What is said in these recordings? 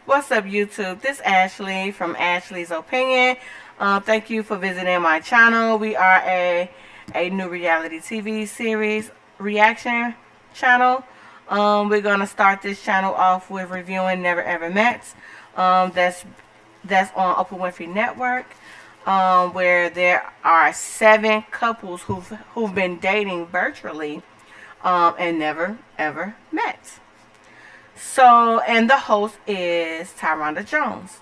What's up, YouTube? This is Ashley from Ashley's Opinion. Thank you for visiting my channel. We are a new reality TV series reaction channel. We're gonna start this channel off with reviewing Never Ever Met. That's on Oprah Winfrey Network. Where there are 7 couples who've been dating virtually and never ever met. So, and the host is Tyranda Jones.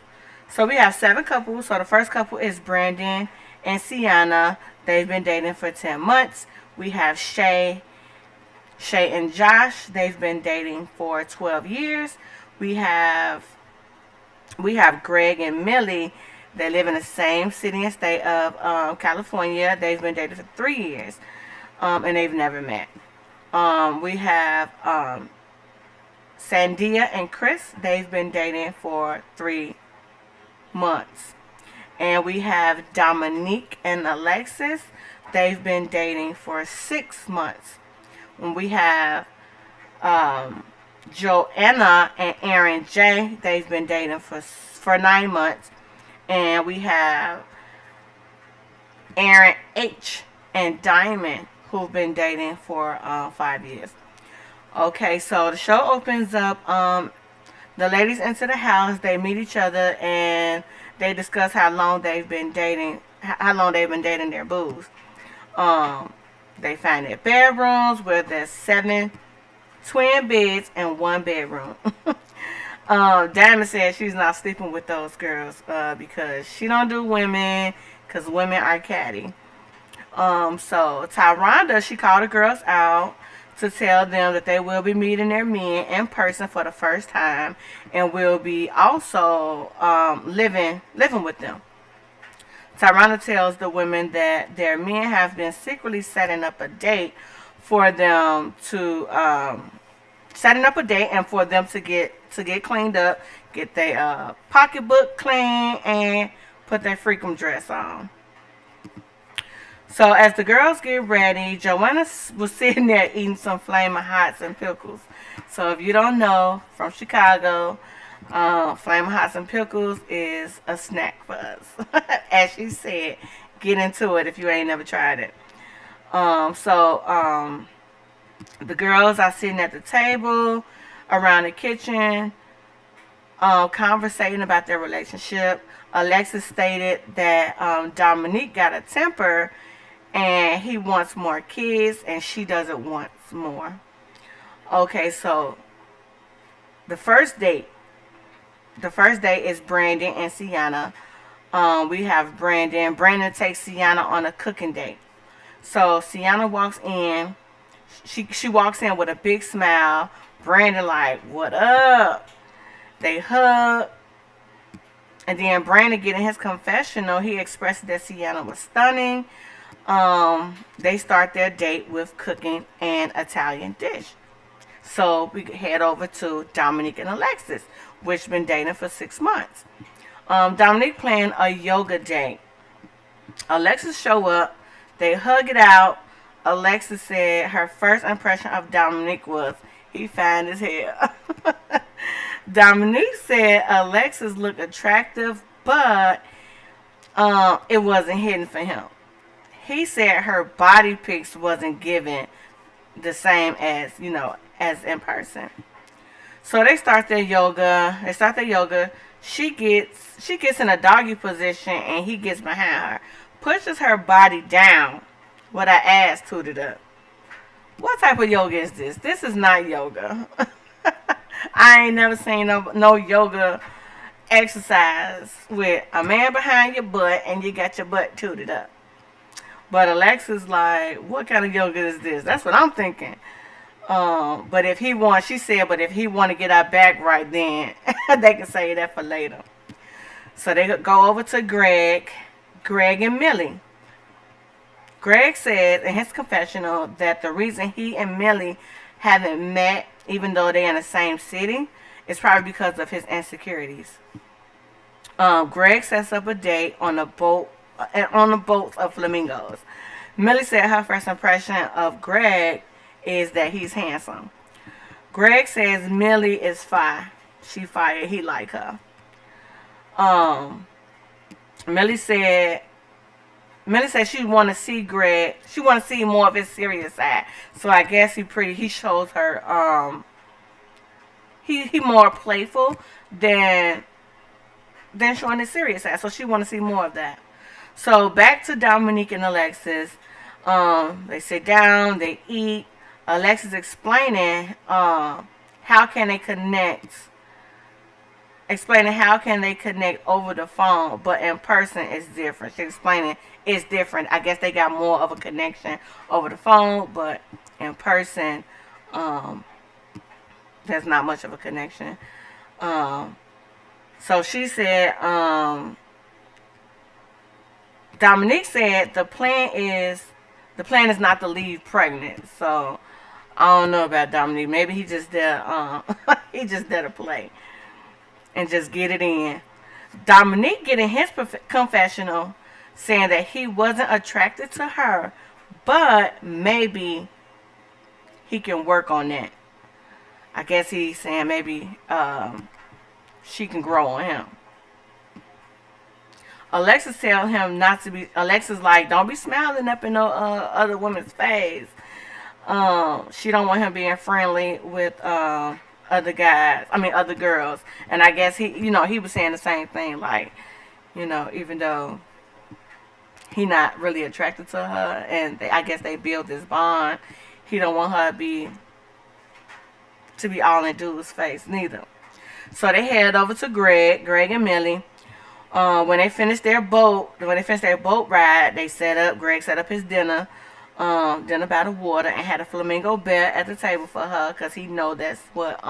So we have 7 couples. So the first couple is Brandon and Sienna. They've been dating for 10 months. We have Shay and Josh. They've been dating for 12 years. We have Greg and Millie. They live in the same city and state of California. They've been dating for 3 years, and they've never met. We have Sandia and Chris. They've been dating for 3 months. And we have Dominique and Alexis. They've been dating for 6 months. And we have Joanna and Aaron J. They've been dating for 9 months. And we have Aaron H. and Diamond, who've been dating for 5 years. Okay, so the show opens up. The ladies enter the house. They meet each other and they discuss how long they've been dating. How long they've been dating their boos. They find their bedrooms where there's 7 twin beds and 1 bedroom. Diamond said she's not sleeping with those girls because she don't do women, because women are catty. So Tyranda, she called the girls out to tell them that they will be meeting their men in person for the first time and will be also living with them. Tyranda tells the women that their men have been secretly setting up a date for them to setting up a date and for them to get cleaned up, get their pocketbook clean, and put their freakum dress on. So as the girls get ready, Joanna was sitting there eating some Flamin' Hots and pickles. So if you don't know, from Chicago, Flamin' Hots and pickles is a snack for us. As she said, get into it if you ain't never tried it. The girls are sitting at the table around the kitchen, conversating about their relationship. Alexis stated that Dominique got a temper and he wants more kids and she doesn't want more. Okay, so the first date is Brandon and Sienna. We have Brandon. Brandon takes Sienna on a cooking date. So Sienna walks in. She walks in with a big smile. Brandon like, what up? They hug. And then Brandon getting his confessional, he expressed that Sienna was stunning. They start their date with cooking an Italian dish. So we head over to Dominique and Alexis, which been dating for 6 months. Dominique playing a yoga date. Alexis show up. They hug it out. Alexis said her first impression of Dominique was he fine as hell. Dominique said Alexis looked attractive, but it wasn't hidden for him. He said her body pics wasn't given the same as, as in person. So they start their yoga. She gets in a doggy position and he gets behind her. Pushes her body down with her ass tooted up. What type of yoga is this? This is not yoga. I ain't never seen no yoga exercise with a man behind your butt and you got your butt tooted up. But Alexa's like, what kind of yoga is this? That's what I'm thinking. But if he want to get our back right, then they can say that for later. So they go over to Greg and Millie. Greg said in his confessional that the reason he and Millie haven't met, even though they're in the same city, is probably because of his insecurities. Greg sets up a date on the boat of flamingos. Millie said her first impression of Greg is that he's handsome. Greg says Millie is fine. she fired. He like her. Um, Millie said she want to see Greg. She want to see more of his serious side. So I guess he shows her he more playful than showing his serious side. So she want to see more of that. So back to Dominique and Alexis. They sit down, they eat. Alexis explaining how can they connect, over the phone, but in person it's different. She's explaining it's different. I guess they got more of a connection over the phone, but in person, there's not much of a connection. So she said, Dominique said the plan is not to leave pregnant. So I don't know about Dominique. Maybe he just there he just there to play and just get it in. Dominique getting his confessional saying that he wasn't attracted to her, but maybe he can work on that. I guess he's saying maybe she can grow on him. Alexis tell him not to be. Alexis like, don't be smiling up in no other woman's face. She don't want him being friendly with other guys. I mean other girls. And I guess he was saying the same thing. Like, even though he not really attracted to her, and I guess they build this bond. He don't want her to be all in dude's face neither. So they head over to Greg and Millie. When they finished their boat ride, Greg set up his dinner by the water, and had a flamingo bear at the table for her, because he know that's what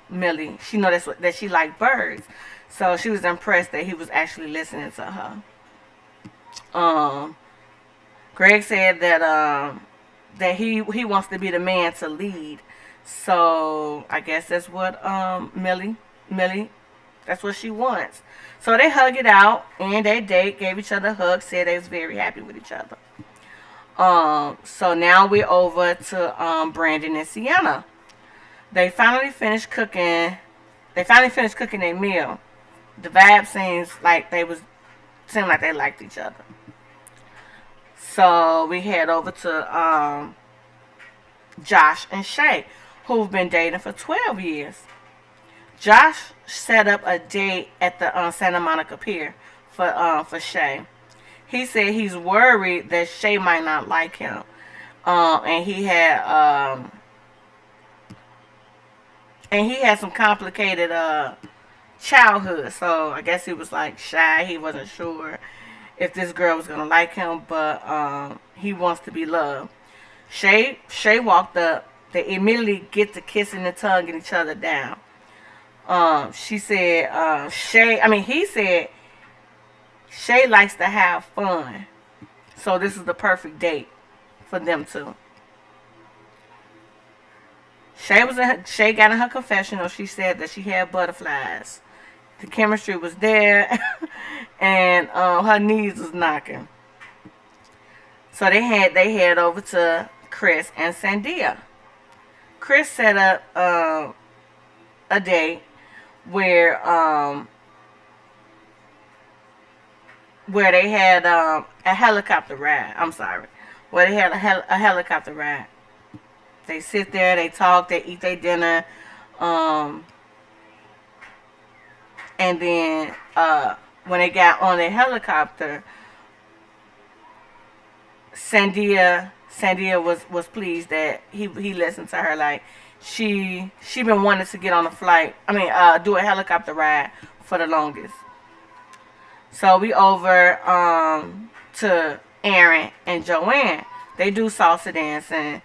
Millie, she know that she liked birds. So she was impressed that he was actually listening to her. Greg said that he wants to be the man to lead. So I guess that's what Millie that's what she wants. So they hug it out, and they date, gave each other hugs, said they was very happy with each other. So now we're over to Brandon and Sienna. They finally finished cooking their meal. The vibe seemed like they liked each other. So we head over to Josh and Shay, who've been dating for 12 years. Josh set up a date at the Santa Monica Pier for Shay. He said he's worried that Shay might not like him, and he had some complicated childhood. So I guess he was like shy. He wasn't sure if this girl was gonna like him, but he wants to be loved. Shay walked up. They immediately get to kissing and tugging each other down. She said, he said Shay likes to have fun. So this is the perfect date for them two. Shay got in her confessional. She said that she had butterflies. The chemistry was there, and her knees was knocking. So they head over to Chris and Sandia. Chris set up a date where they had a helicopter ride. Where they had a helicopter ride. They sit there, they talk, they eat their dinner, and then when they got on the helicopter, Sandia was pleased that he listened to her. Like she been wanting to get on a flight. Do a helicopter ride for the longest. So we over to Aaron and Joanne. They do salsa dancing.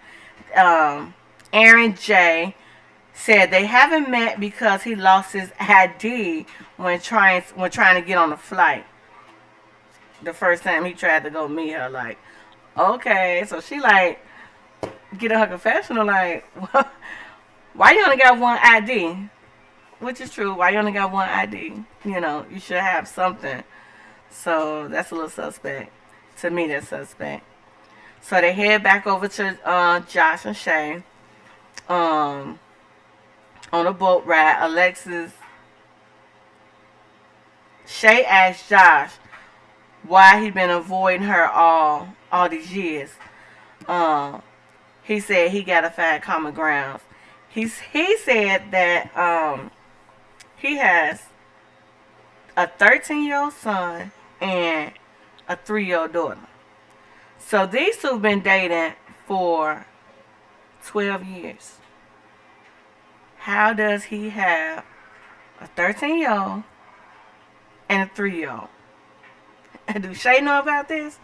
Aaron J said they haven't met because he lost his ID when trying to get on the flight. The first time he tried to go meet her, like, okay, so she like get in her confessional, like, why you only got one ID? Which is true. Why you only got one ID? You should have something. So that's a little suspect. To me, that's suspect. So they head back over to Josh and Shay. on a boat ride, Shay asked Josh why he been avoiding her all these years. Um, he said he gotta find common grounds. He said that he has a 13-year-old son and a 3-year-old daughter. So these two have been dating for 12 years. How does he have a 13-year-old and a 3-year-old? Do Shay know about this?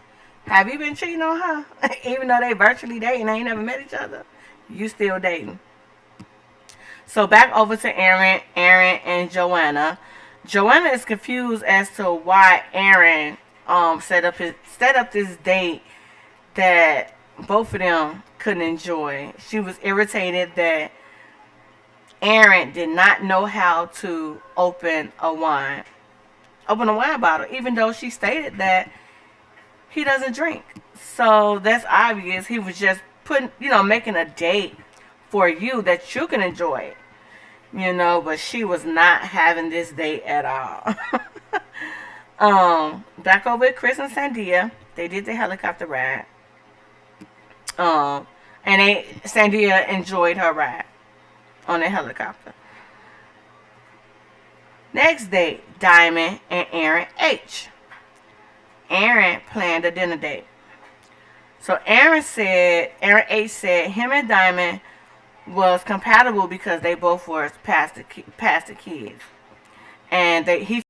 Have you been cheating on her? Even though they virtually dating, they ain't never met each other. You still dating. So back over to Aaron and Joanna. Joanna is confused as to why Aaron set up this date that both of them couldn't enjoy. She was irritated that Aaron did not know how to open a wine bottle, even though she stated that he doesn't drink. So that's obvious. He was just making a date for you that you can enjoy, but she was not having this date at all. Back over at Chris and Sandia, they did the helicopter ride. And Sandia enjoyed her ride on the helicopter. Next day, Diamond and Aaron H. Aaron planned a dinner date. So Aaron H said him and Diamond was compatible because they both were pastor kids. And he